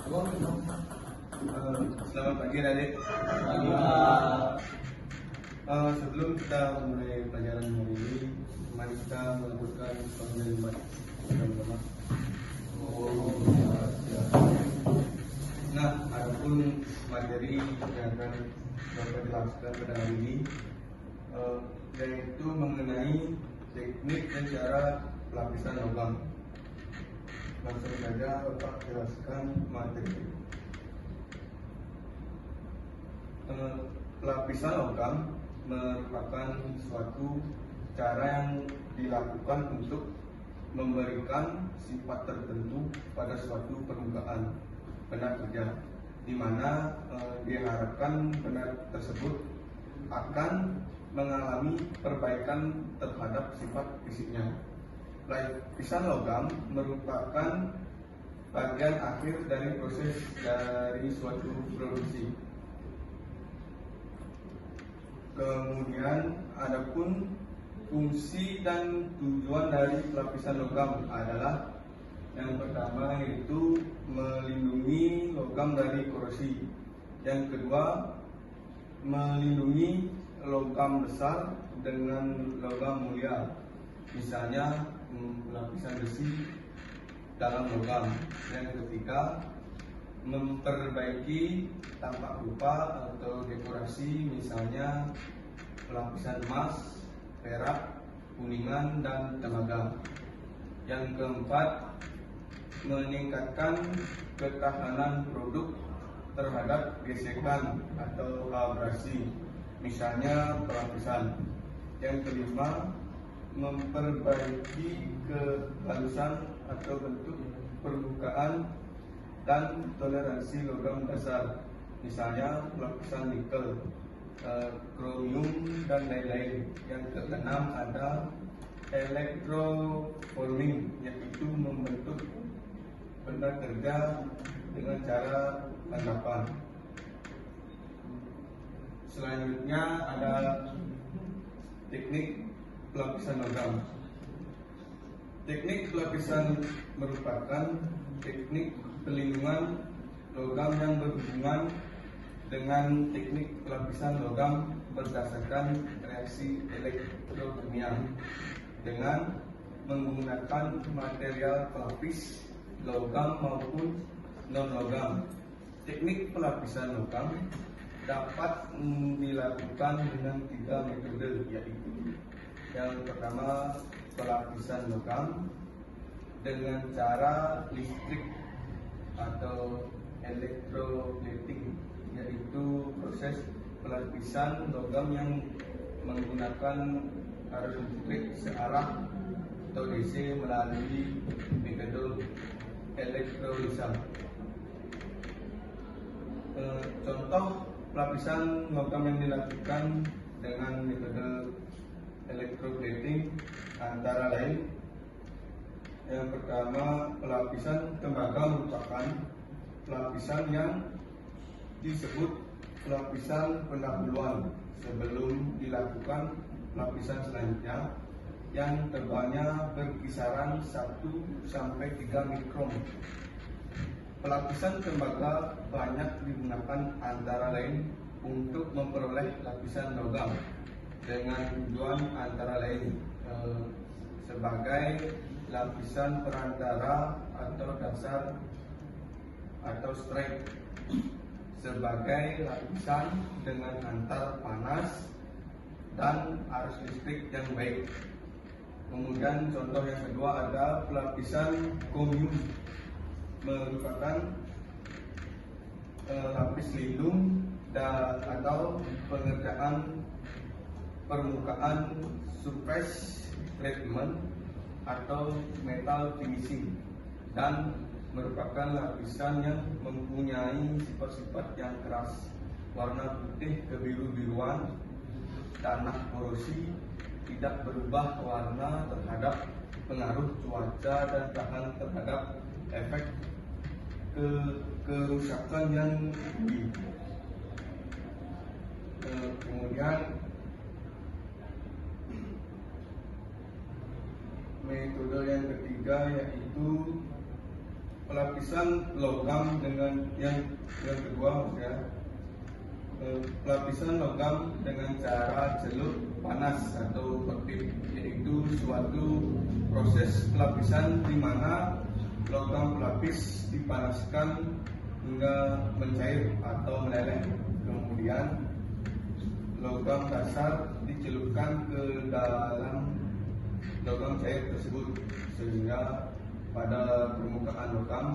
Selamat pagi adik. Pagi, Pak. Sebelum kita mulai pelajaran hari ini, mari kita melakukan penerimaan bersama-sama. Nah, adapun materi yang akan dapat dilaksanakan pada hari ini, yaitu mengenai teknik dan cara pelapisan logam. Langsung saja Bapak jelaskan materi. Pelapisan logam merupakan suatu cara yang dilakukan untuk memberikan sifat tertentu pada suatu permukaan benda kerja, di mana diharapkan benda tersebut akan mengalami perbaikan terhadap sifat fisiknya. Pelapisan logam merupakan bagian akhir dari proses dari suatu produksi. Kemudian adapun fungsi dan tujuan dari pelapisan logam adalah yang pertama yaitu melindungi logam dari korosi. Yang kedua, melindungi logam besar dengan logam mulia. Misalnya pelapisan besi dalam logam. Yang ketiga, memperbaiki tampak rupa atau dekorasi, misalnya pelapisan emas, perak, kuningan, dan tembaga. Yang keempat, meningkatkan ketahanan produk terhadap gesekan atau abrasi, misalnya pelapisan. Yang kelima, memperbaiki kehalusan atau bentuk permukaan dan toleransi logam dasar, misalnya pelapisan nikel, kromium, dan lain-lain. Yang keenam ada electroforming, yaitu membentuk benda kerja dengan cara tanggapan. Selanjutnya ada teknik pelapisan logam. Teknik pelapisan merupakan teknik pelindungan logam yang berhubungan dengan teknik pelapisan logam berdasarkan reaksi elektrokimia dengan menggunakan material pelapis logam maupun non-logam. Teknik pelapisan logam dapat dilakukan dengan 3 metode, yaitu yang pertama pelapisan logam dengan cara listrik atau electroplating, yaitu proses pelapisan logam yang menggunakan arus listrik searah atau DC melalui metode elektrolisa. Contoh pelapisan logam yang dilakukan dengan metode electroplating antara lain: yang pertama, pelapisan tembaga merupakan pelapisan yang disebut pelapisan pendahuluan sebelum dilakukan pelapisan selanjutnya yang tebalnya berkisaran 1-3 mikron. Pelapisan tembaga banyak digunakan antara lain untuk memperoleh lapisan logam dengan tujuan antara lain sebagai lapisan perantara atau dasar atau strap, sebagai lapisan dengan antar panas dan arus listrik yang baik. Kemudian contoh yang kedua ada pelapisan komium, merupakan lapis lindung atau pengerjaan permukaan surface treatment atau metal finishing, dan merupakan lapisan yang mempunyai sifat-sifat yang keras, warna putih kebiru-biruan, tanah korosi, tidak berubah warna terhadap pengaruh cuaca, dan tahan terhadap efek kerusakan yang tinggi. Kemudian metode yang ketiga yaitu pelapisan logam dengan yang kedua ya, pelapisan logam dengan cara celup panas atau aktif, yaitu suatu proses pelapisan di mana logam pelapis dipanaskan hingga mencair atau meleleh. Kemudian logam dasar dicelupkan ke dalam logam cair tersebut, sehingga pada permukaan logam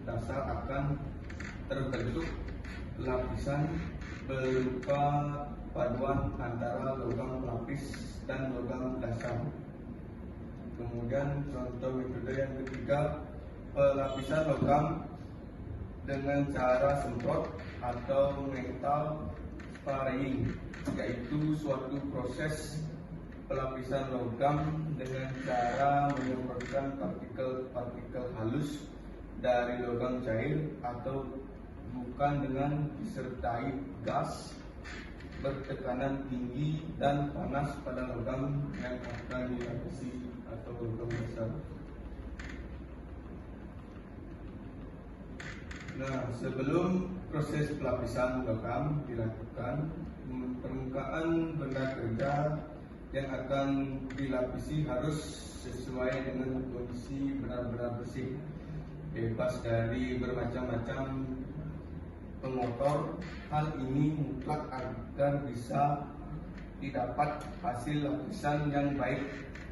dasar akan terbentuk lapisan berupa paduan antara logam pelapis dan logam dasar. Kemudian contoh metode yang ketiga, pelapisan logam dengan cara semprot atau metal spraying, yaitu suatu proses pelapisan logam dengan cara menyemprotkan partikel-partikel halus dari logam cair atau bukan dengan disertai gas bertekanan tinggi dan panas pada logam yang akan dilapisi atau logam dasar. Nah, sebelum proses pelapisan logam dilakukan, permukaan benda kerja yang akan dilapisi harus sesuai dengan kondisi benar-benar bersih, bebas dari bermacam-macam pengotor. Hal ini mutlak agar bisa didapat hasil lapisan yang baik.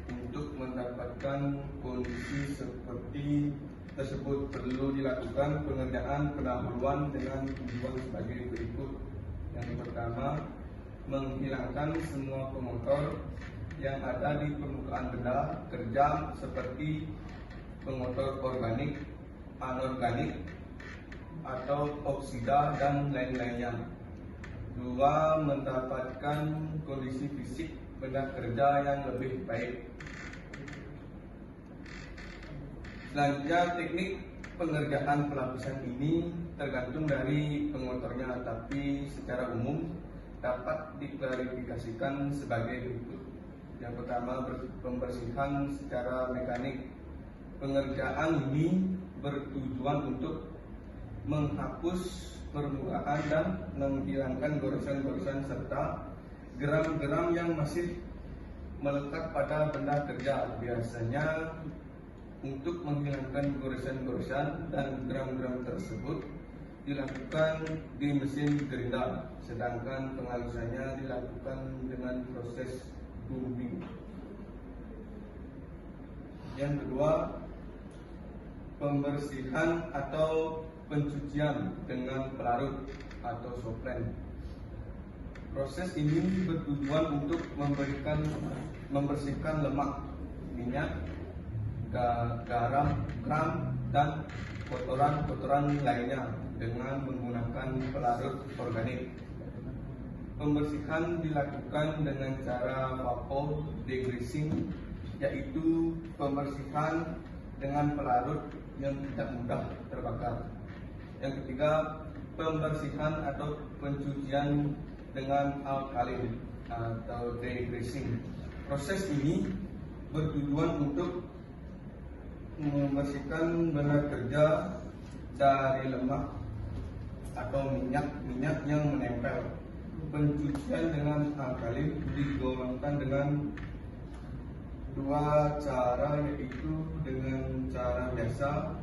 Untuk mendapatkan kondisi seperti tersebut perlu dilakukan pengerjaan pendahuluan dengan tujuan sebagai berikut. Yang pertama, menghilangkan semua pengotor yang ada di permukaan benda kerja seperti pengotor organik, anorganik, atau oksida dan lain-lainnya. Dua, mendapatkan kondisi fisik benda kerja yang lebih baik. Selanjutnya, teknik pengerjaan pelapisan ini tergantung dari pengotornya, tapi secara umum dapat diklarifikasikan sebagai berikut. Yang pertama, pembersihan secara mekanik. Pengerjaan ini bertujuan untuk menghapus permukaan dan menghilangkan goresan-goresan serta geram-geram yang masih melekat pada benda kerja. Biasanya untuk menghilangkan goresan-goresan dan geram-geram tersebut dilakukan di mesin gerinda, sedangkan penghalusannya dilakukan dengan proses booming. Yang kedua, pembersihan atau pencucian dengan pelarut atau sofren. Proses ini bertujuan untuk membersihkan lemak, minyak, garam, dan kotoran-kotoran lainnya dengan menggunakan pelarut organik. Pembersihan dilakukan dengan cara vapor degreasing, yaitu pembersihan dengan pelarut yang tidak mudah terbakar. Yang ketiga, pembersihan atau pencucian dengan alkalin atau degreasing. Proses ini bertujuan untuk membersihkan benda kerja dari lemak atau minyak yang menempel. Pencucian dengan alkalin digolongkan dengan dua cara, yaitu dengan cara biasa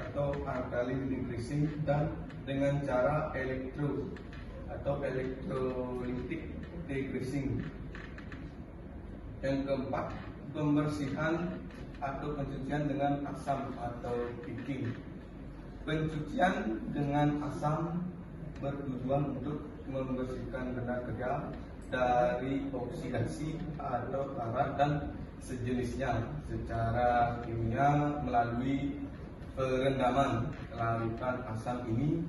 atau alkalin degreasing dan dengan cara elektrolitik degreasing. Yang keempat, pembersihan atau pencucian dengan asam atau picking. Pencucian dengan asam bertujuan untuk membersihkan benda kerja dari oksidasi atau karat dan sejenisnya secara kimia melalui perendaman. Larutan asam ini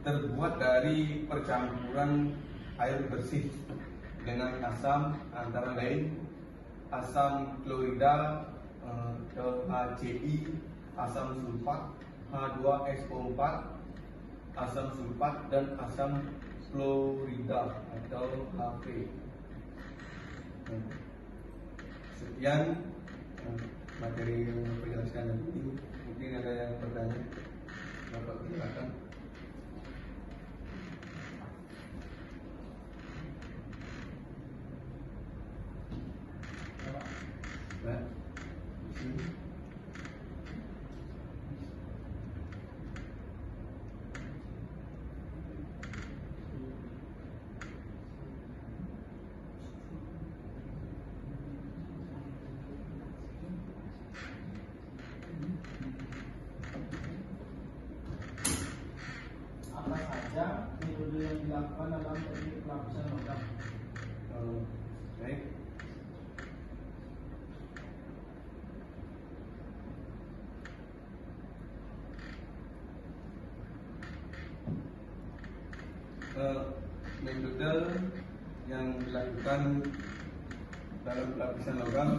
terbuat dari percampuran air bersih dengan asam, antara lain asam klorida atau HCl, asam sulfat, H2SO4, asam sulfat, dan asam klorida atau HF. Sekian materi yang saya jelaskan ini. Mungkin ada yang bertanya. Bapak silakan. Nah, di sini. Apa saja metode yang dilakukan dalam teknik pelapisan logam? Baik. Metode yang dilakukan dalam pelapisan logam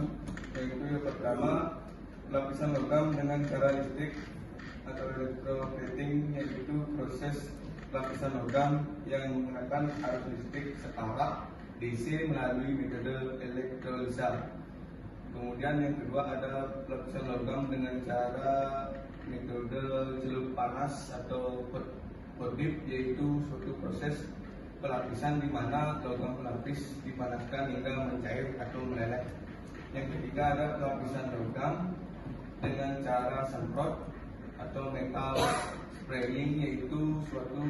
yaitu yang pertama, pelapisan logam dengan cara listrik atau electroplating, yaitu proses pelapisan logam yang menggunakan arus listrik setara DC melalui metode elektrolisa. Kemudian yang kedua ada pelapisan logam dengan cara metode celup panas atau hot dip, yaitu suatu proses pelapisan di mana logam pelapis dipanaskan hingga mencair atau meleleh. Yang ketiga ada pelapisan logam dengan cara semprot atau metal spraying, yaitu suatu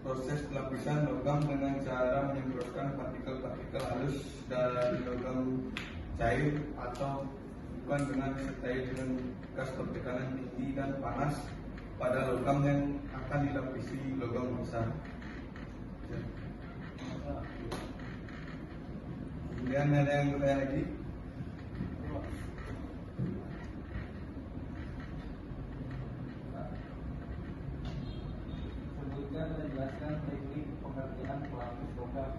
proses pelapisan logam dengan cara menyemprotkan partikel-partikel halus dari logam cair atau bukan dengan disertai dengan gas bertekanan tinggi dan panas pada logam yang akan dilapisi logam besar. Kemudian ada yang bertanya lagi? Sebutkan dan jelaskan teknik pengerjaan pelapis logam.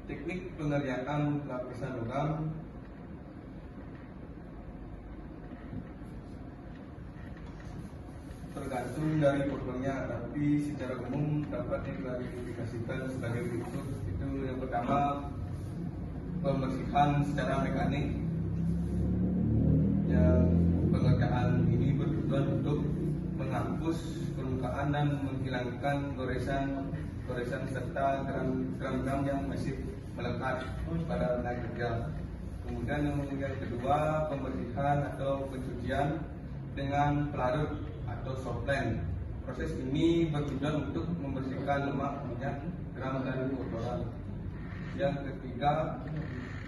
Teknik pengerjaan lapisan logam tergantung dari produknya, tapi secara umum dapat diklasifikasikan sebagai berikut. Itu yang pertama, pembersihan secara mekanik. Yang pengerjaan ini bertujuan untuk menghapus permukaan dan menghilangkan goresan serta gram-gram yang masih melekat pada tenaga kerja. Kemudian yang kedua, pembersihan atau pencucian dengan pelarut atau softlens. Proses ini bertujuan untuk membersihkan lemak, minyak, gram dan kotoran. Yang ketiga,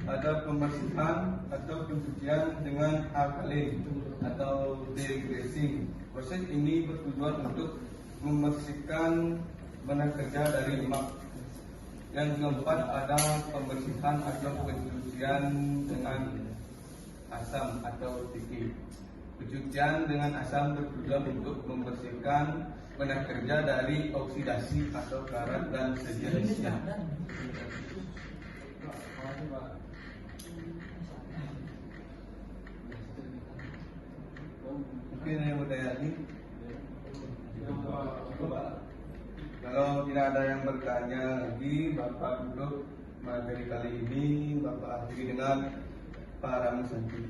ada pembersihan atau pencucian dengan alkalin atau degreasing. Proses ini bertujuan untuk membersihkan benang kerja dari lemak. Yang keempat ada pembersihan atau pencucian dengan asam atau tiki. Pencucian dengan asam bertujuan untuk membersihkan benang kerja dari oksidasi atau karat dan sejenisnya. Mungkin yang bertanya lagi? Kalau tidak ada yang bertanya lagi, Bapak duduk. Materi kali ini Bapak akhiri dengan para musanti.